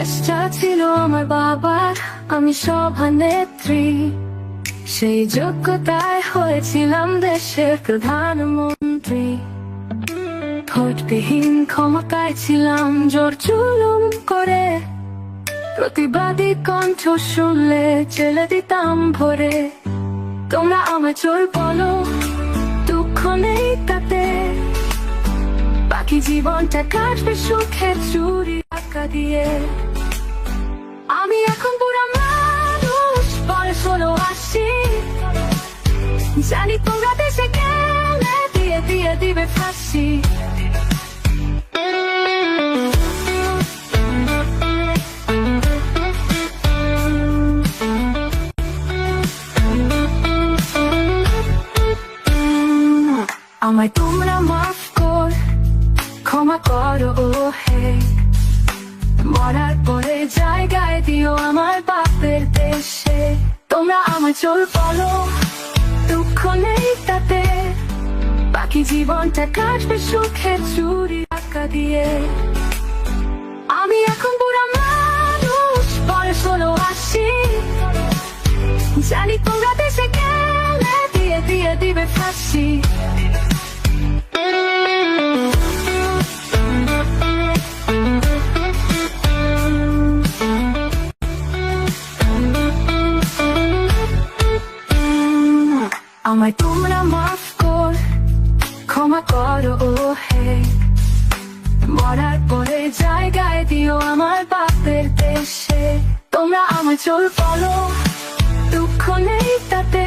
দেশটা ছিল আমার বাবার, আমি সভানেত্রী। সেই যোগ্যতায় হয়েছিলাম দেশের প্রধানমন্ত্রী। ভোটবিহীন ক্ষমতায় ছিলাম জোর জুলুম করে, প্রতিবাদী কণ্ঠ শুনলে জেলে দিতাম ভরে। তোমরা আমার চোর বলো, দুঃখ নেই তাতে, বাকি জীবনটা কাটবে সুখে চুরি টাকা দিয়ে। আমি এখন পুরা মানুষ, বয়স হলো 80। জানি তোমরা দেশে গেলে দিয়ে দিয়ে দিবে ফাঁসি। আমায় তোমরা মাফ কর, ক্ষমা করো ও হে। মরার পরে জায়গায় দিও আমার বাপের দেশে। তোমরা আমার চোর বলো, দুঃখ নেই তাতে, বাকি জীবনটা কাটবে সুখে চুরি টাকা দিয়ে। আমি এখন পুরা মানুষ, বয়স হলো 80। জানি তোমরা দেশে গেলে দিয়ে দিয়ে দিবে ফাঁসি। আমায় তোমরা মাফ কর, ক্ষমা করো ও হে। মরার পরে জায়গায় দিও আমার বাপের দেশে। তোমরা আমার চোর বলো, দুঃখ নেই তাতে,